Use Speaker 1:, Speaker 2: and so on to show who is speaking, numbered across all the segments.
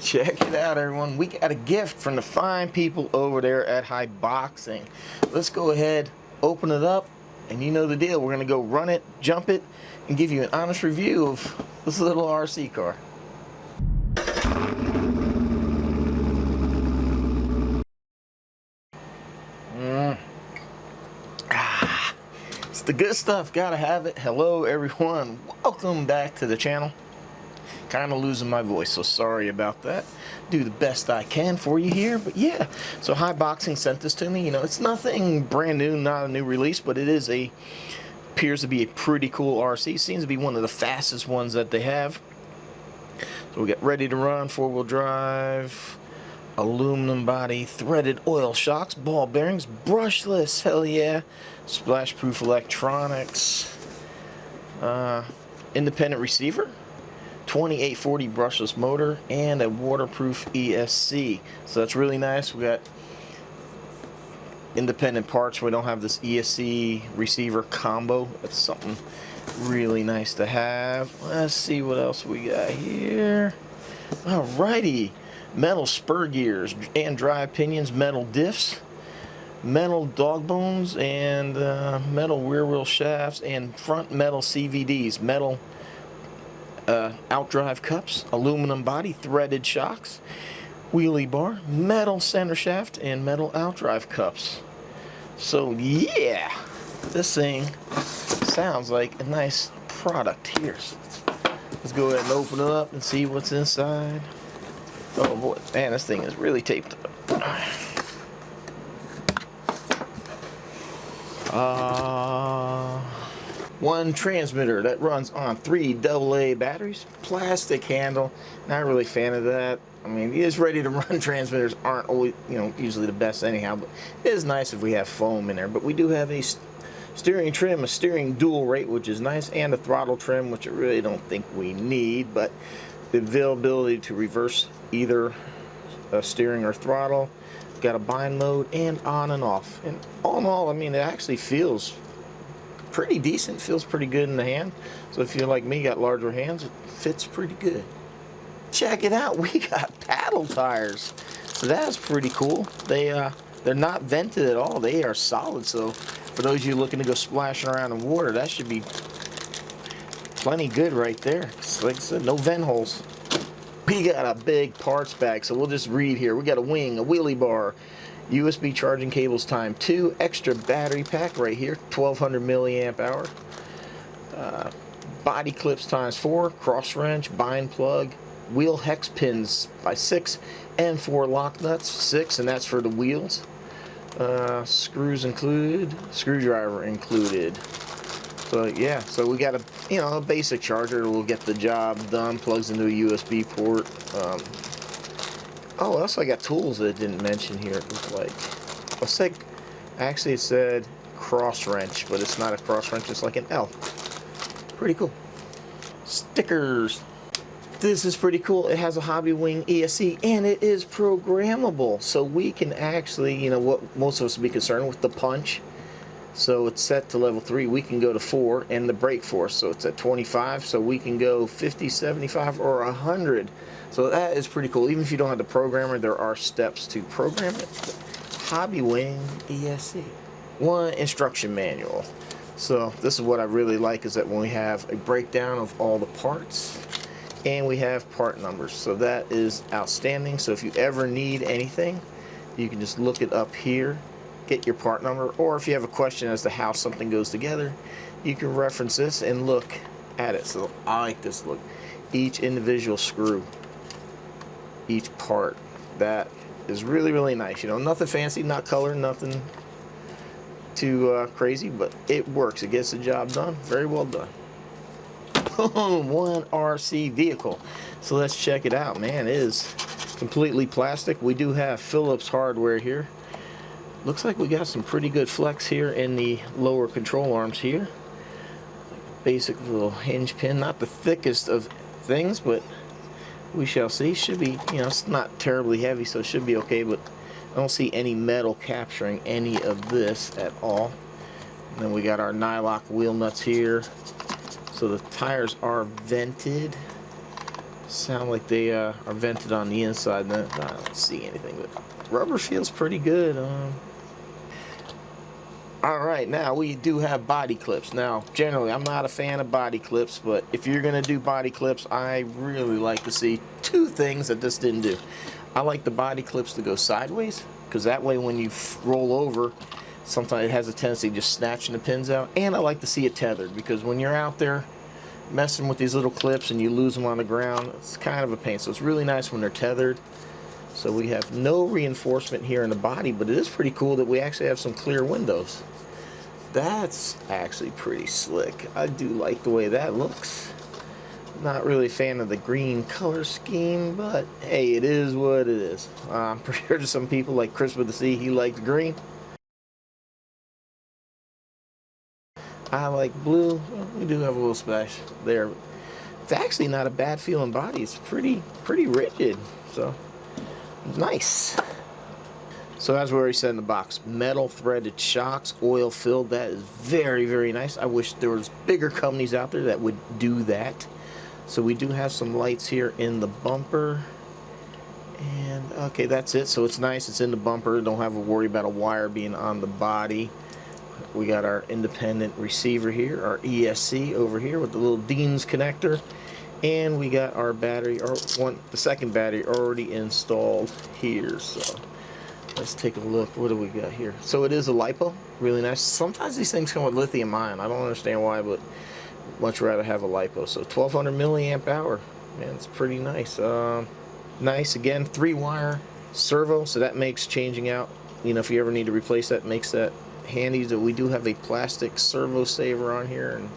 Speaker 1: Check it out, everyone. We got a gift from the fine people over there at Haiboxing. Let's go ahead, open it up, and you know the deal. We're going to go run it, jump it, and give you an honest review of this little RC car. It's the good stuff. Gotta have it. Hello, everyone. Welcome back to the channel. Kind of losing my voice, so sorry about that. Do the best I can for you here, but yeah. So Haiboxing sent this to me. You know, it's nothing brand new, not a new release, but it is appears to be a pretty cool RC. Seems to be one of the fastest ones that they have. So we got ready to run, 4-wheel drive, aluminum body, threaded oil shocks, ball bearings, brushless, hell yeah, splash proof electronics, independent receiver, 2840 brushless motor, and a waterproof ESC. So that's really nice. We got independent parts. We don't have this ESC receiver combo. That's something really nice to have. Let's see what else we got here. Alrighty, metal spur gears and drive pinions, metal diffs, metal dog bones, and metal rear wheel shafts, and front metal CVDs, metal outdrive cups, aluminum body, threaded shocks, wheelie bar, metal center shaft, and metal outdrive cups. So yeah, this thing sounds like a nice product here. So let's go ahead and open it up and see what's inside. Oh boy, man, this thing is really taped up. One transmitter that runs on 3 AA batteries, plastic handle. Not really a fan of that. I mean, these ready to run transmitters aren't always, usually the best anyhow, but it is nice if we have foam in there. But we do have a steering trim, a steering dual rate, which is nice, and a throttle trim, which I really don't think we need, but the availability to reverse either steering or throttle. Got a bind mode and on and off. And all in all, I mean, it actually feels pretty decent, feels pretty good in the hand. So if you're like me, got larger hands, it fits pretty good. Check it out, we got paddle tires. So that's pretty cool. They're not vented at all, they are solid. So for those of you looking to go splashing around in water, that should be plenty good right there. Like I said, no vent holes. We got a big parts bag, so we'll just read here. We got a wing, a wheelie bar, USB charging cables times 2, extra battery pack right here, 1200 milliamp hour, body clips times 4, cross wrench, bind plug, wheel hex pins by 6, and 4 lock nuts, 6, and that's for the wheels. Screws included, screwdriver included. So yeah, so we got a basic charger that will get the job done. Plugs into a USB port. Oh, also I got tools that it didn't mention here. It was like, actually it said cross wrench, but it's not a cross wrench. It's like an L. Pretty cool. Stickers. This is pretty cool. It has a Hobbywing ESC and it is programmable, so we can actually, what most of us would be concerned with, the punch. So it's set to level 3. We can go to 4, and the brake force, so it's at 25, so we can go 50, 75, or 100. So that is pretty cool. Even if you don't have the programmer, there are steps to program it. Hobbywing ESC. One instruction manual. So this is what I really like, is that when we have a breakdown of all the parts, and we have part numbers. So that is outstanding. So if you ever need anything, you can just look it up here, get your part number, or if you have a question as to how something goes together, you can reference this and look at it. So I like this look. Each individual screw, each part, that is really, really nice. Nothing fancy, not color, nothing too crazy, but it works. It gets the job done. Very well done. One RC vehicle. So let's check it out, man. It is completely plastic. We do have Phillips hardware here. Looks like we got some pretty good flex here in the lower control arms here. Basic little hinge pin, not the thickest of things, but we shall see. Should be, it's not terribly heavy, so it should be okay, but I don't see any metal capturing any of this at all. And then we got our nylock wheel nuts here. So the tires are vented. Sound like they are vented on the inside. No, I don't see anything, but rubber feels pretty good. Alright, now we do have body clips. Now, generally, I'm not a fan of body clips, but if you're going to do body clips, I really like to see two things that this didn't do. I like the body clips to go sideways, because that way when you roll over, sometimes it has a tendency of just snatching the pins out. And I like to see it tethered, because when you're out there messing with these little clips and you lose them on the ground, it's kind of a pain. So it's really nice when they're tethered. So we have no reinforcement here in the body, but it is pretty cool that we actually have some clear windows. That's actually pretty slick. I do like the way that looks. Not really a fan of the green color scheme, but hey, it is what it is. I'm pretty sure to some people like Chris with the C, he likes green. I like blue. Well, we do have a little splash there. It's actually not a bad feeling body. It's pretty rigid. So nice. So as we already said in the box, metal threaded shocks, oil filled. That is very nice. I wish there was bigger companies out there that would do that. So we do have some lights here in the bumper. And okay, that's it. So it's nice. It's in the bumper. Don't have to worry about a wire being on the body. We got our independent receiver here, our ESC over here with the little Dean's connector. And we got our battery, the second battery already installed here. So let's take a look. What do we got here? So it is a LiPo, really nice. Sometimes these things come with lithium ion. I don't understand why, but much rather have a LiPo. So 1200 milliamp hour, man, it's pretty nice. Nice again, 3-wire servo, so that makes changing out. You know, if you ever need to replace that, makes that handy. So we do have a plastic servo saver on here and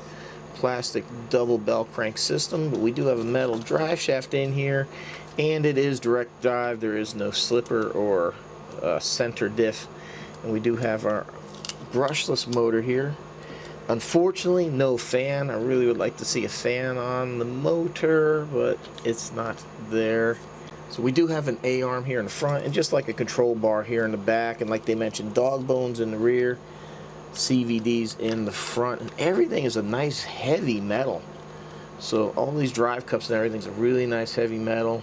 Speaker 1: plastic double bell crank system, but we do have a metal drive shaft in here, and it is direct drive. There is no slipper or center diff, and we do have our brushless motor here. Unfortunately, no fan. I really would like to see a fan on the motor, but it's not there. So we do have an A-arm here in the front, and just like a control bar here in the back, and like they mentioned, dog bones in the rear, CVDs in the front, and everything is a nice heavy metal. So all these drive cups and everything's a really nice heavy metal.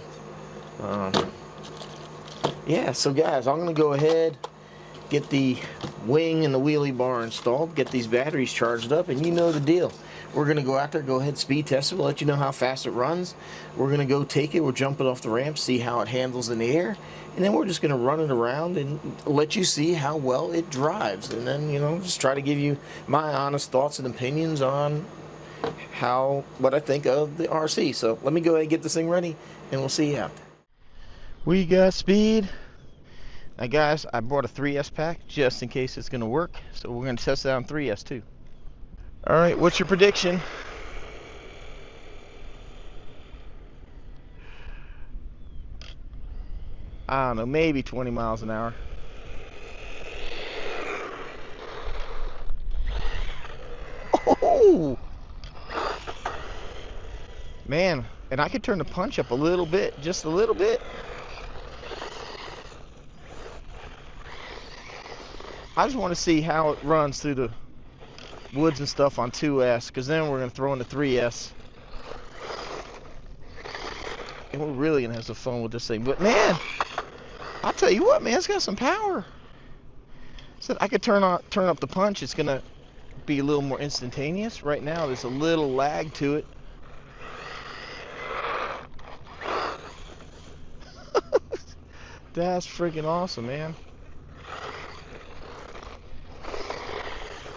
Speaker 1: Yeah, so guys, I'm gonna go ahead, get the wing and the wheelie bar installed, get these batteries charged up, and you know the deal. We're gonna go out there, go ahead, speed test it. We'll let you know how fast it runs. We're gonna go take it, we'll jump it off the ramp, see how it handles in the air, and then we're just gonna run it around and let you see how well it drives. And then, you know, just try to give you my honest thoughts and opinions on what I think of the RC. So let me go ahead and get this thing ready, and we'll see you out there. We got speed. Now guys, I brought a 3S pack just in case it's gonna work, so we're gonna test it out on 3S too. Alright, what's your prediction? I don't know, maybe 20 miles an hour. Oh! Man, and I could turn the punch up a little bit, just a little bit. I just want to see how it runs through the woods and stuff on 2S, because then we're going to throw in the 3S. And we're really going to have some fun with this thing. But man, I'll tell you what, man, it's got some power. So I could turn up the punch. It's going to be a little more instantaneous. Right now, there's a little lag to it. That's freaking awesome, man.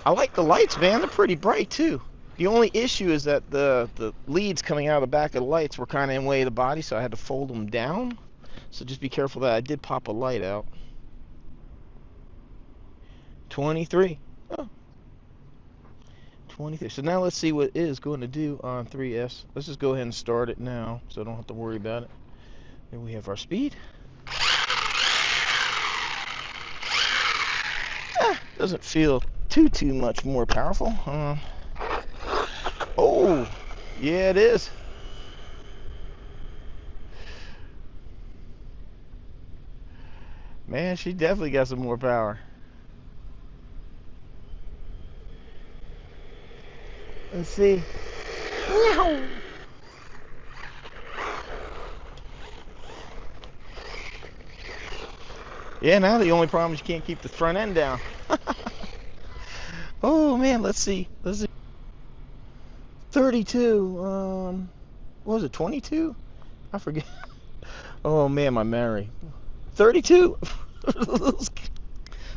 Speaker 1: I like the lights, man. They're pretty bright too. The only issue is that the leads coming out of the back of the lights were kind of in the way of the body, so I had to fold them down. So just be careful that I did pop a light out. 23. Oh. 23. So now let's see what it is going to do on 3S. Let's just go ahead and start it now, so I don't have to worry about it. Then we have our speed. Doesn't feel too much more powerful. Oh, yeah, it is. Man, she definitely got some more power. Let's see. Yeah, now the only problem is you can't keep the front end down. Oh man, let's see. 32. What was it? 22? I forget. Oh man, my memory. 32.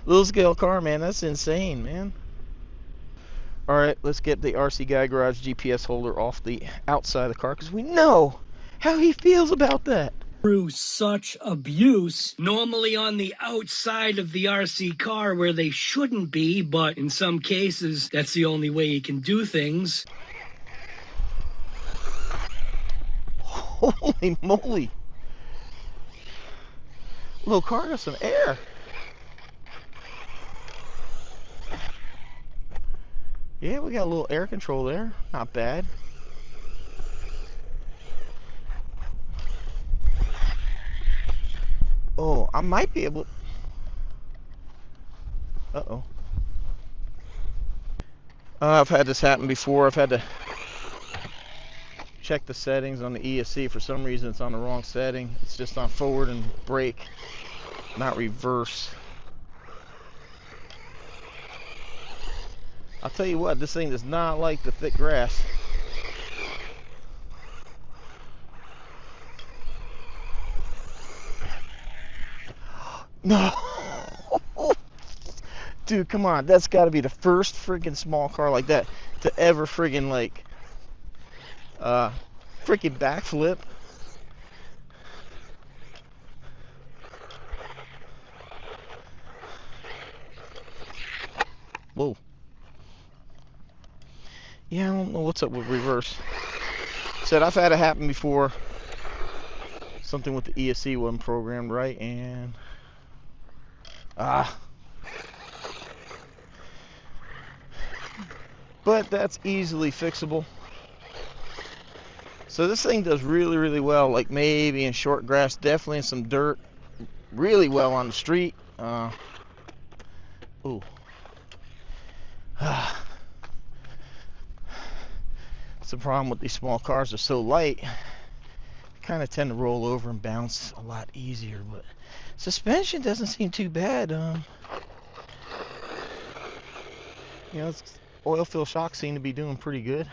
Speaker 1: Little scale car, man. That's insane, man. All right, let's get the RC Guy Garage GPS holder off the outside of the car because we know how he feels about that.
Speaker 2: Through such abuse, normally on the outside of the RC car where they shouldn't be, but in some cases, that's the only way you can do things.
Speaker 1: Holy moly. Little car got some air. Yeah, we got a little air control there. Not bad. Oh, I might be able... Uh-oh. I've had this happen before. I've had to check the settings on the ESC. For some reason, it's on the wrong setting. It's just on forward and brake, not reverse. I'll tell you what, this thing does not like the thick grass. No. Dude, come on. That's got to be the first friggin' small car like that to ever friggin' like friggin' backflip. Whoa. Yeah, I don't know what's up with reverse. Said I've had it happen before. Something with the ESC wasn't programmed right, and but that's easily fixable. So this thing does really, really well, like maybe in short grass, definitely in some dirt, really well on the street. Ooh. It's the problem with these small cars, they're so light, they kind of tend to roll over and bounce a lot easier, but suspension doesn't seem too bad. You know, oil fill shocks seem to be doing pretty good.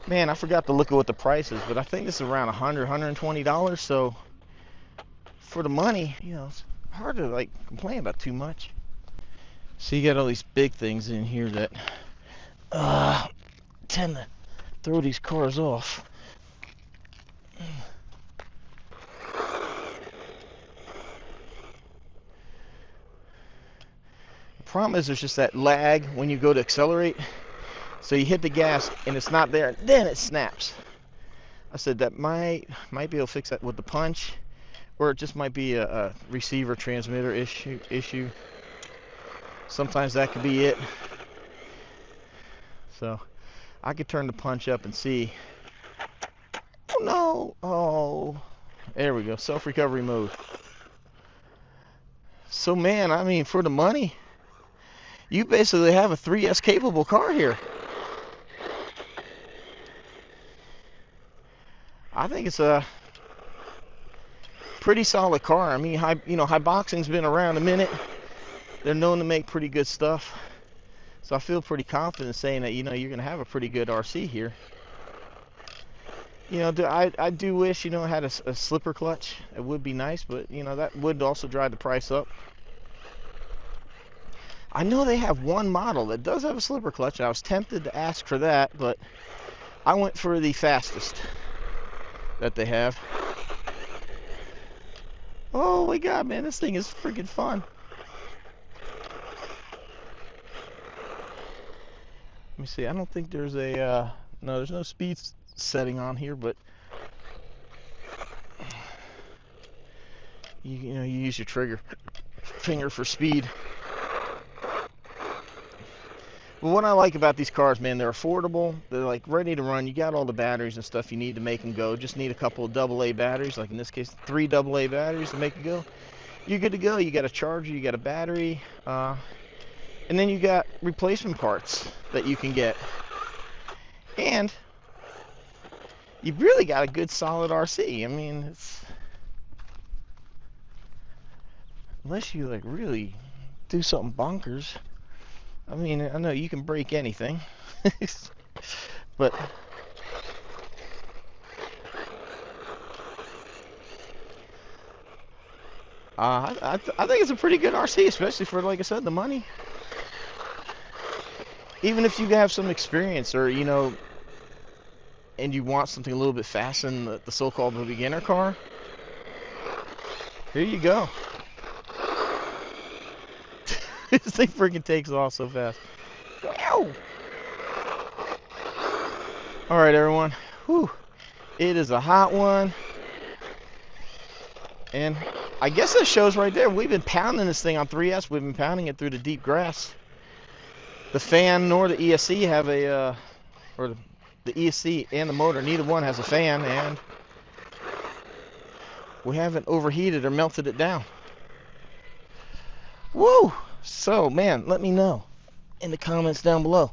Speaker 1: Man, I forgot to look at what the price is, but I think this is around $100, $120, so for the money, you know, it's hard to like complain about too much. So you got all these big things in here that tend to throw these cars off. The problem is there's just that lag when you go to accelerate. So you hit the gas and it's not there, then it snaps. I said that might be able to fix that with the punch, or it just might be a receiver transmitter issue. Sometimes that could be it. So I could turn the punch up and see. Oh no! Oh, there we go. Self-recovery mode. So man, I mean, for the money, you basically have a 3S capable car here. I think it's a pretty solid car. I mean, Haiboxing's been around a minute. They're known to make pretty good stuff. So I feel pretty confident saying that, you know, you're going to have a pretty good RC here. You know, I do wish, you know, it had a slipper clutch. It would be nice, but, you know, that would also drive the price up. I know they have one model that does have a slipper clutch. I was tempted to ask for that, but I went for the fastest that they have. Oh my god, man, this thing is freaking fun. Let me see, I don't think there's a no, there's no speed setting on here, but you know, you use your trigger finger for speed. But what I like about these cars, man, they're affordable. They're like ready to run. You got all the batteries and stuff you need to make them go. Just need a couple of AA batteries, like in this case, 3 AA batteries to make it go. You're good to go. You got a charger, you got a battery, and then you got replacement parts that you can get. And you've really got a good solid RC. I mean, it's, unless you like really do something bonkers. I mean, I know you can break anything, but I think it's a pretty good RC, especially for, like I said, the money. Even if you have some experience, or you know, and you want something a little bit faster than the so-called beginner car, here you go. This thing freaking takes off so fast. Wow. All right, everyone. Whew. It is a hot one. And I guess that shows right there. We've been pounding this thing on 3S. We've been pounding it through the deep grass. The fan nor the ESC have a, or the ESC and the motor, neither one has a fan, and we haven't overheated or melted it down. Woo! So, man, let me know in the comments down below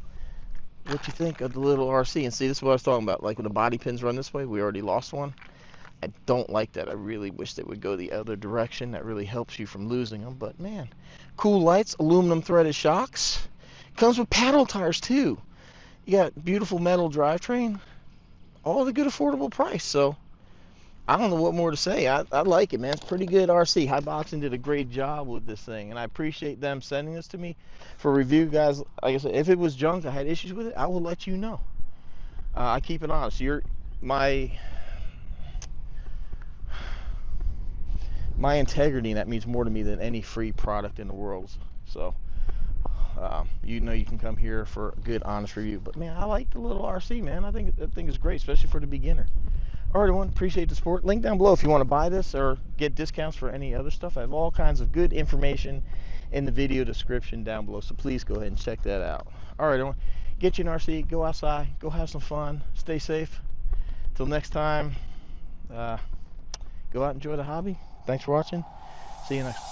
Speaker 1: what you think of the little RC. And see, this is what I was talking about. Like when the body pins run this way, we already lost one. I don't like that. I really wish they would go the other direction. That really helps you from losing them. But man, cool lights, aluminum threaded shocks. Comes with paddle tires too. You got beautiful metal drivetrain. All at a good affordable price. So I don't know what more to say. I like it, man. It's pretty good RC. Haiboxing did a great job with this thing, and I appreciate them sending this to me for review, guys. Like I said, if it was junk, I had issues with it, I will let you know. I keep it honest. You're my integrity, and that means more to me than any free product in the world. So you know, you can come here for a good, honest review. But man, I like the little RC, man. I think that thing is great, especially for the beginner. All right, everyone, appreciate the support. Link down below if you want to buy this or get discounts for any other stuff. I have all kinds of good information in the video description down below, so please go ahead and check that out. All right, everyone, get you an RC, go outside, go have some fun, stay safe. Till next time, go out and enjoy the hobby. Thanks for watching. See you next.